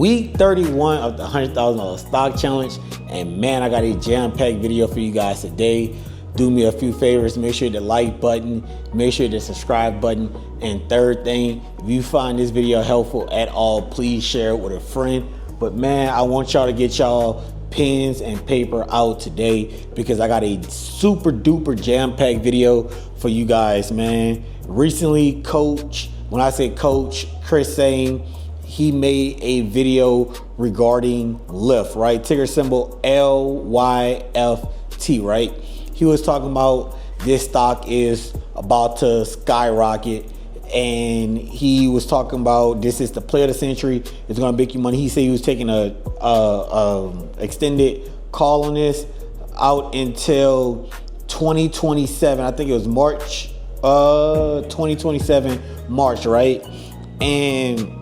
week 31 of the $100,000 stock challenge, and man, I got a jam-packed video for you guys today. Do me a few favors, make sure the like button, make sure the subscribe button, and third thing, if you find this video helpful at all, please share it with a friend. But man, I want y'all to get y'all pens and paper out today because I got a super duper jam-packed video for you guys, man. Recently, when I say coach, Chris Sain, he made a video regarding Lyft, right? Ticker symbol LYFT, right? He was talking about this stock is about to skyrocket, and he was talking about this is the play of the century. It's gonna make you money. He said he was taking a extended call on this out until 2027. I think it was March 2027 March, right? And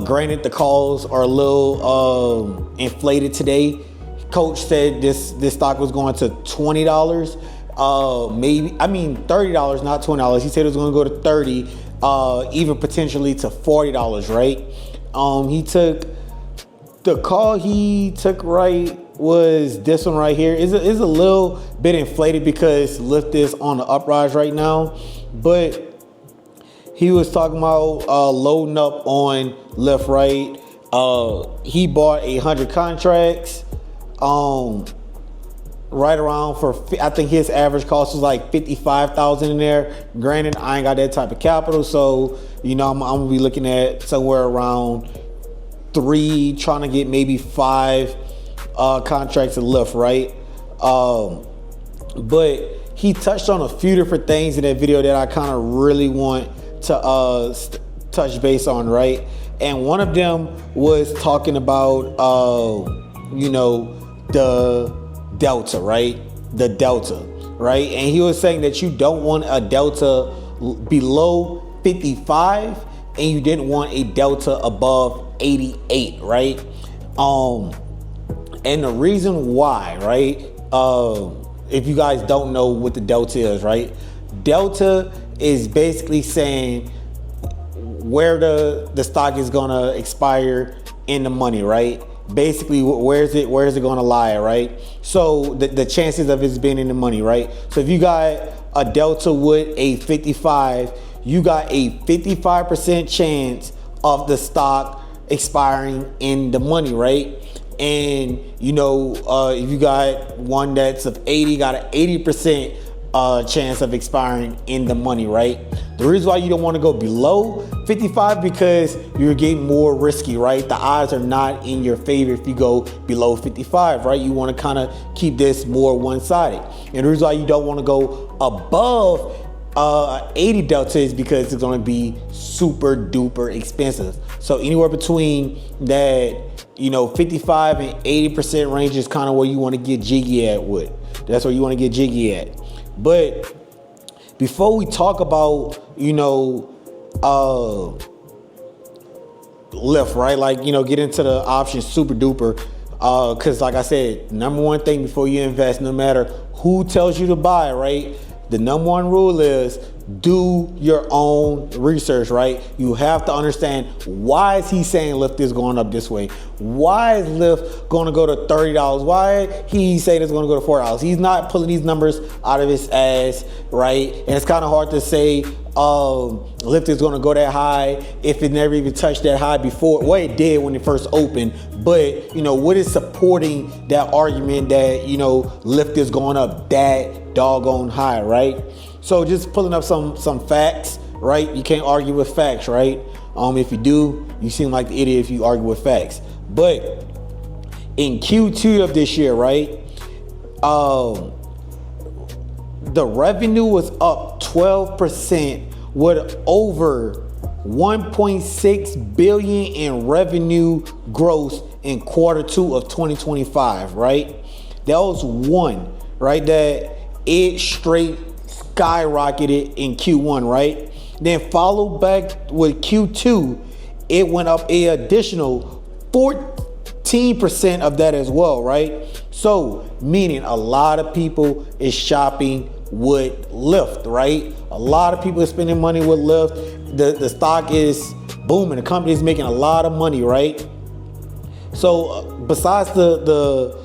granted, the calls are a little inflated today. Coach said this stock was going to $20, $30, not $20. He said it was going to go to $30, even potentially to $40, right? The call he took, right, was this one right here. Is a little bit inflated because Lyft is on the uprise right now, but he was talking about loading up on Lyft, right? He bought 100 contracts, right around I think his average cost was like $55,000 in there. Granted, I ain't got that type of capital, so I'm gonna be looking at somewhere around 3, trying to get maybe 5 contracts of Lyft, right? But he touched on a few different things in that video that I kind of really want to touch base on, right? And one of them was talking about the delta, right? The delta, right? And he was saying that you don't want a delta below 55 and you didn't want a delta above 88, right? And the reason why, right? If you guys don't know what the delta is, right? Delta is basically saying where the stock is gonna expire in the money, right? Basically, where is it gonna lie, right? So the chances of it being in the money, right? So if you got a delta with a 55, you got a 55% chance of the stock expiring in the money, right? And if you got one that's of 80, got an 80% chance of expiring in the money, right? The reason why you don't want to go below 55 because you're getting more risky, right? The odds are not in your favor if you go below 55, right? You want to kind of keep this more one-sided. And the reason why you don't want to go above 80 delta is because it's going to be super duper expensive. So anywhere between that 55 and 80% range is kind of where you want to get jiggy at with. That's where you want to get jiggy at. But before we talk about Lyft, right? Like get into the options super duper, because like I said, number one thing before you invest, no matter who tells you to buy, right? The number one rule is do your own research, right? You have to understand, why is he saying Lyft is going up this way? Why is Lyft going to go to $30? Why he saying it's going to go to $4? He's not pulling these numbers out of his ass, right? And it's kind of hard to say Lyft is going to go that high if it never even touched that high before. Well, it did when it first opened, but what is supporting that argument that Lyft is going up that doggone high, right? So just pulling up some facts, right? You can't argue with facts, right? If you do, you seem like the idiot if you argue with facts. But in Q2 of this year, right? The revenue was up 12% with over 1.6 billion in revenue growth in Q2 of 2025, right? That was one, right? That it straight skyrocketed in Q1, right? Then followed back with Q2, it went up an additional 14% of that as well, right? So meaning a lot of people is shopping with Lyft, right? A lot of people are spending money with Lyft. The stock is booming. The company is making a lot of money, right? So besides the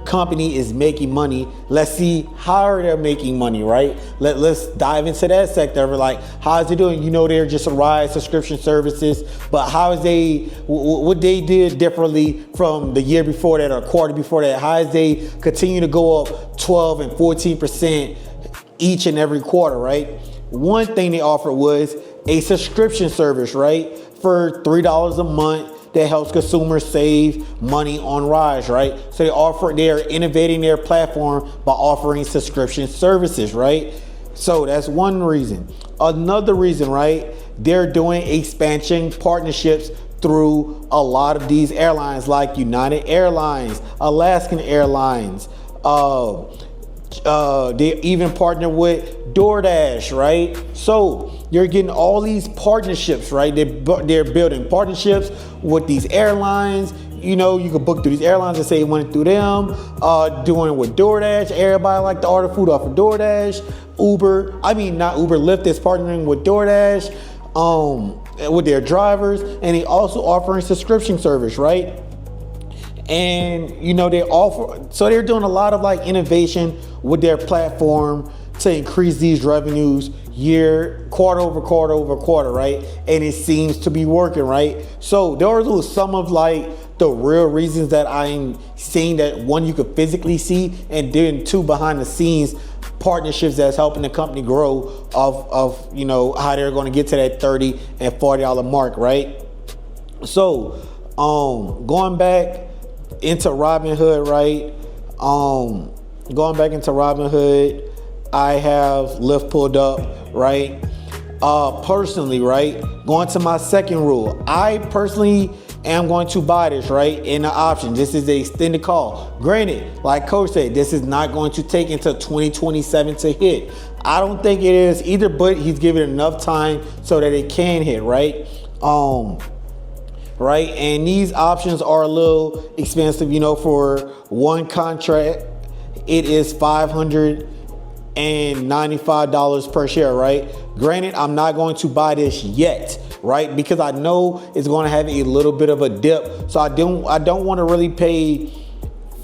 company is making money, let's see how they're making money, right? Let's dive into that sector. Like, how is it doing? You know, they're just a ride subscription services, but how is what they did differently from the year before that or quarter before that? How is they continue to go up 12 and 14% each and every quarter, right? One thing they offered was a subscription service, right? For $3 a month, that helps consumers save money on rides, right? So they're innovating their platform by offering subscription services, right? So that's one reason. Another reason, right? They're doing expansion partnerships through a lot of these airlines like United Airlines, Alaskan Airlines. They even partner with DoorDash, right? So you're getting all these partnerships, right? They're building partnerships with these airlines. You know, you can book through these airlines and say you went through them. Doing it with DoorDash. Everybody like to order food off of DoorDash. Lyft is partnering with DoorDash with their drivers, and they also offering subscription service, right? And you know, they're doing a lot of like innovation with their platform to increase these revenues quarter over quarter, right? And it seems to be working, right? So those are some of like the real reasons that I'm seeing that, one, you could physically see, and then two, behind the scenes partnerships that's helping the company grow of you know, how they're going to get to that $30 and $40 mark, right? So going back into Robinhood, right? I have Lyft pulled up, right? Personally, right? Going to my second rule, I personally am going to buy this, right? In the option. This is an extended call. Granted, like Coach said, this is not going to take until 2027 to hit. I don't think it is either, but he's given enough time so that it can hit, right? Right, and these options are a little expensive, you know. For one contract, it is $595 per share, right? Granted, I'm not going to buy this yet, right? Because I know it's going to have a little bit of a dip. So I don't want to really pay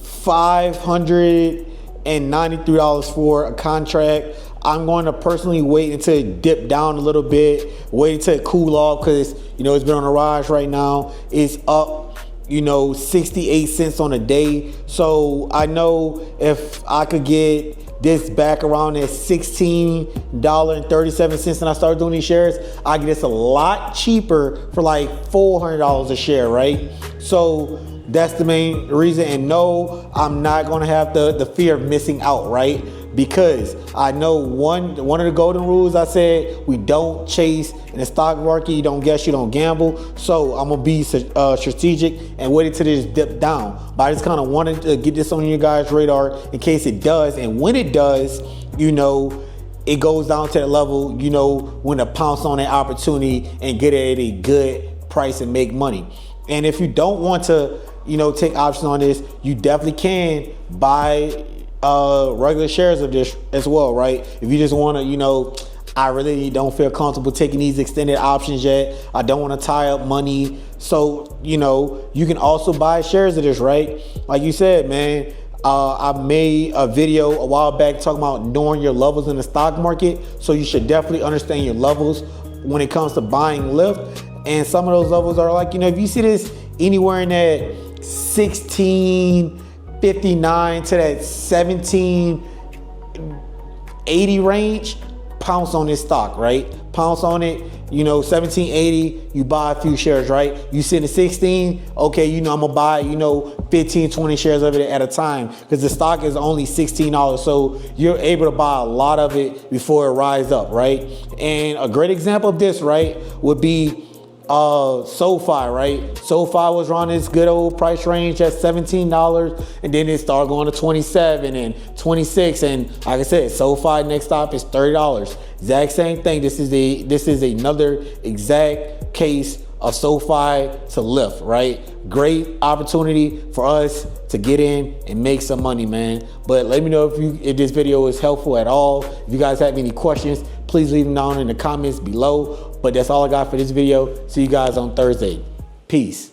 $593 for a contract. I'm going to personally wait until it dip down a little bit, wait until it cool off, because, you know, it's been on a rise right now. It's up, you know, 68 cents on a day. So I know if I could get this back around at $16.37 and I start doing these shares, I get this a lot cheaper for like $400 a share, right? So that's the main reason. And no, I'm not going to have the fear of missing out, right? Because I know one of the golden rules I said, we don't chase in the stock market. You don't guess, you don't gamble. So I'm going to be strategic and wait until this dip down. But I just kind of wanted to get this on your guys' radar in case it does. And when it does, you know, it goes down to the level, you know, when to pounce on that opportunity and get it at a good price and make money. And if you don't want to, you know, take options on this, you definitely can buy regular shares of this as well, right? If you just want to, you know, I really don't feel comfortable taking these extended options yet. I don't want to tie up money. So, you know, you can also buy shares of this, right? Like you said, man, I made a video a while back talking about knowing your levels in the stock market. So you should definitely understand your levels when it comes to buying Lyft. And some of those levels are like, you know, if you see this anywhere in that 1659 to that 1780 range, pounce on this stock, right? Pounce on it, you know, 1780, you buy a few shares, right? You sit at 16, okay, you know, I'm gonna buy, you know, 15, 20 shares of it at a time, because the stock is only $16. So you're able to buy a lot of it before it rises up, right? And a great example of this, right, would be SoFi, right? SoFi was around this good old price range at $17, and then it started going to 27 and 26, and like I said, SoFi next stop is $30. Exact same thing. This is another exact case of SoFi to Lyft, right? Great opportunity for us to get in and make some money, man. But let me know if this video is helpful at all. If you guys have any questions, please leave them down in the comments below. But that's all I got for this video. See you guys on Thursday. Peace.